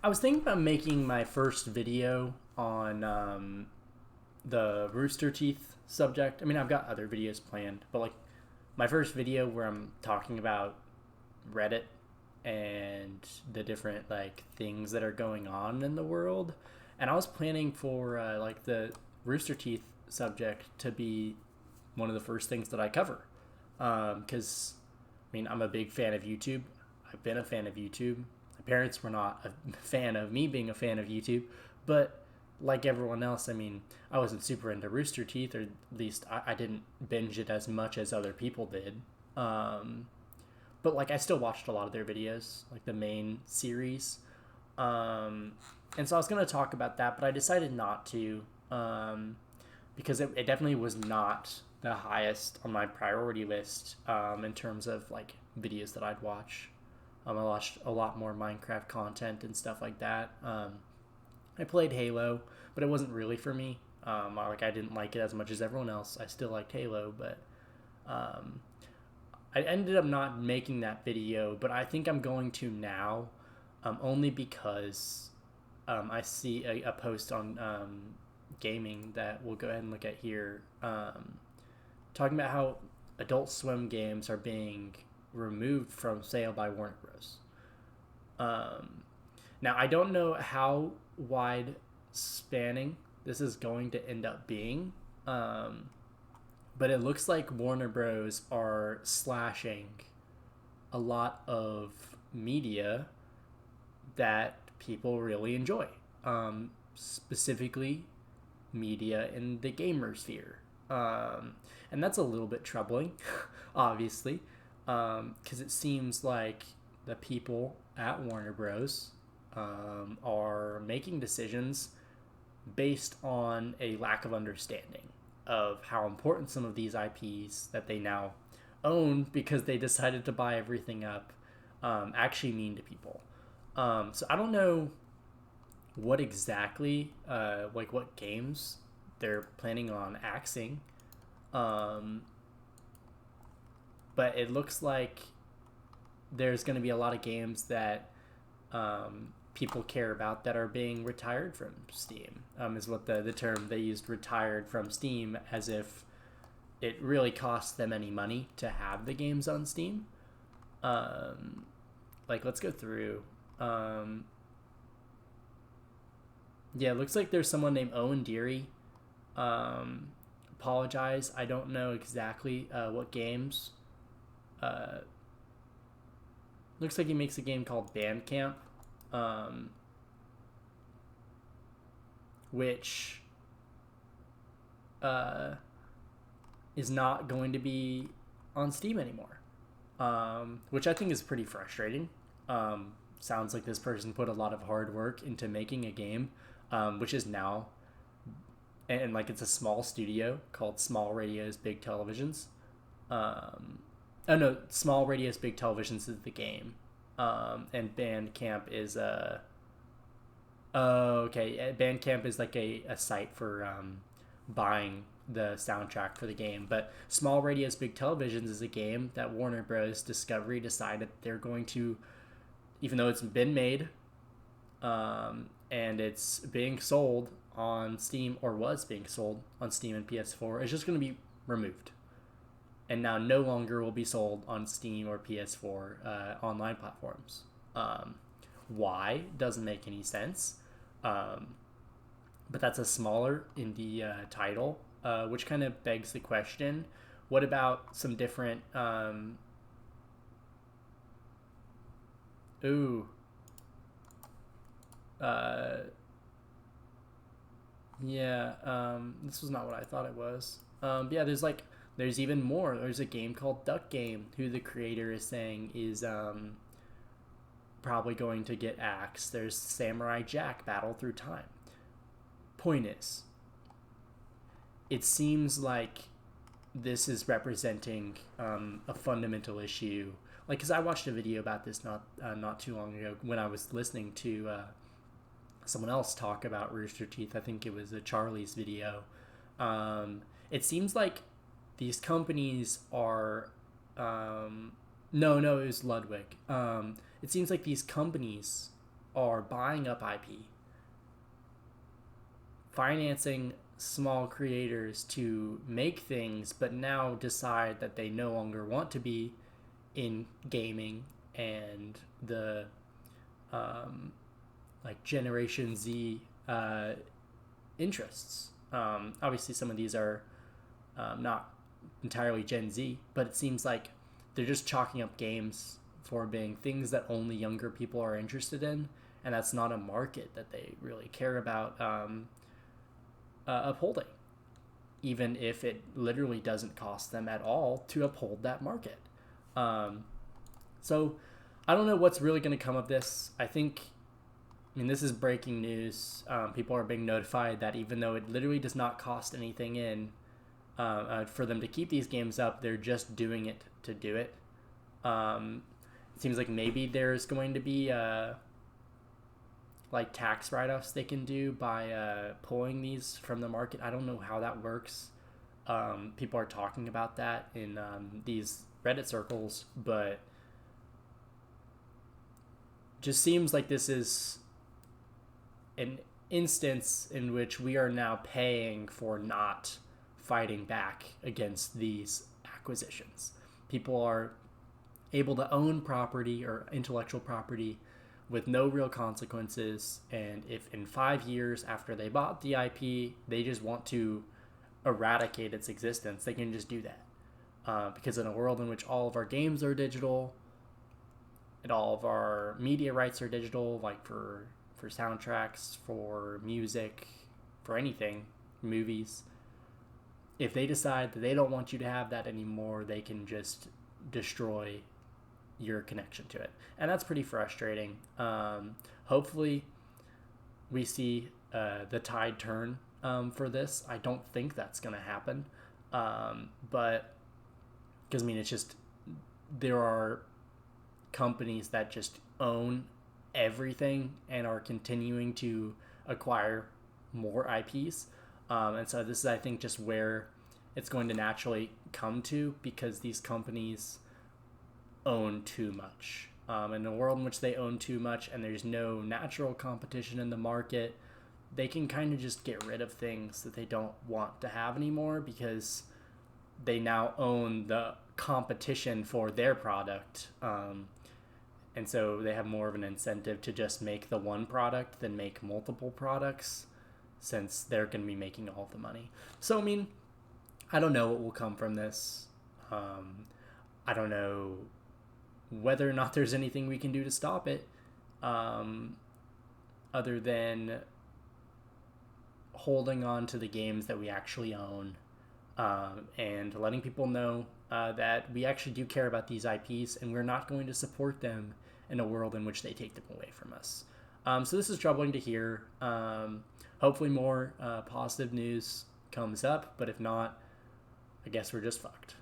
I was thinking about making my first video on the Rooster Teeth subject. I mean, I've got other videos planned, but like my first video where I'm talking about Reddit and the different like things that are going on in the world. And I was planning for like the Rooster Teeth subject to be one of the first things that I cover. Because, I mean, I'm a big fan of YouTube. I've been a fan of YouTube. My parents were not a fan of me being a fan of YouTube, but like everyone else, I mean, I wasn't super into Rooster Teeth, or at least I didn't binge it as much as other people did. Um, but like, I still watched a lot of their videos, like the main series. Um, and so I was going to talk about that, but I decided not to because it definitely was not the highest on my priority list in terms of like videos that I'd watch. I watched a lot more Minecraft content and stuff like that. I played Halo, but it wasn't really for me. I didn't like it as much as everyone else. I still liked Halo, but um, I ended up not making that video. But I think I'm going to now, only because I see a post on gaming that we'll go ahead and look at here, talking about how Adult Swim games are being removed from sale by Warner Bros. Um, Now, I don't know how wide spanning this is going to end up being, um, but it looks like Warner Bros. Are slashing a lot of media that people really enjoy, specifically media in the gamer sphere. And that's a little bit troubling, obviously, because it seems like the people at Warner Bros. Are making decisions based on a lack of understanding of how important some of these IPs that they now own because they decided to buy everything up actually mean to people. So I don't know what exactly, like what games they're planning on axing, um, but it looks like there's going to be a lot of games that people care about that are being retired from Steam, is what the term they used, retired from Steam, as if it really costs them any money to have the games on Steam. Um, like, let's go through. Um, yeah, it looks like there's someone named Owen Deary. Um, Apologize, I don't know exactly what games. Uh, Looks like he makes a game called Bandcamp, um, which uh, is not going to be on Steam anymore, which I think is pretty frustrating. Sounds like this person put a lot of hard work into making a game, which is now, and like it's a small studio called Small Radios Big Televisions. Um, oh no, Small Radios Big Televisions is the game, and Bandcamp is a. Oh, okay. Bandcamp is like a site for buying the soundtrack for the game. But Small Radios Big Televisions is a game that Warner Bros. Discovery decided they're going to, even though it's been made, and it's being sold on Steam, or was being sold on Steam and PS4, it's just going to be removed. And now no longer will be sold on Steam or PS4 online platforms. Why? Doesn't make any sense. Um, but that's a smaller indie title, which kind of begs the question: what about some different? Ooh, uh, yeah. This was not what I thought it was. Yeah, there's even more. There's a game called Duck Game, who the creator is saying is probably going to get axed. There's Samurai Jack Battle Through Time. Point is, it seems like this is representing a fundamental issue. Like, because I watched a video about this not too long ago when I was listening to someone else talk about Rooster Teeth. I think it was a Charlie's video. It seems like these companies are no, it was Ludwig. It seems like these companies are buying up IP, financing small creators to make things, but now decide that they no longer want to be in gaming and the like Generation Z interests. Obviously, some of these are not entirely Gen Z, but it seems like they're just chalking up games for being things that only younger people are interested in, and that's not a market that they really care about upholding, even if it literally doesn't cost them at all to uphold that market. So I don't know what's really going to come of this. I mean, this is breaking news. People are being notified that even though it literally does not cost anything for them to keep these games up, they're just doing it to do it. It seems like maybe there's going to be like tax write-offs they can do by pulling these from the market. I don't know how that works. People are talking about that in these Reddit circles, but just seems like this is an instance in which we are now paying for not fighting back against these acquisitions. People are able to own property or intellectual property with no real consequences, and if in 5 years after they bought the IP, they just want to eradicate its existence, they can just do that. Because in a world in which all of our games are digital and all of our media rights are digital, like for soundtracks, for music, for anything, movies, if they decide that they don't want you to have that anymore, they can just destroy your connection to it. And that's pretty frustrating. Hopefully we see the tide turn for this. I don't think that's going to happen. But because, I mean, it's just, there are companies that just own everything and are continuing to acquire more IPs. And so this is, I think, just where it's going to naturally come to, because these companies own too much. In a world in which they own too much and there's no natural competition in the market, they can kind of just get rid of things that they don't want to have anymore, because they now own the competition for their product. And so they have more of an incentive to just make the one product than make multiple products, since they're going to be making all the money. So, I mean, I don't know what will come from this. I don't know whether or not there's anything we can do to stop it, other than holding on to the games that we actually own, and letting people know that we actually do care about these IPs, and we're not going to support them in a world in which they take them away from us. So this is troubling to hear. Hopefully more positive news comes up, but if not, I guess we're just fucked.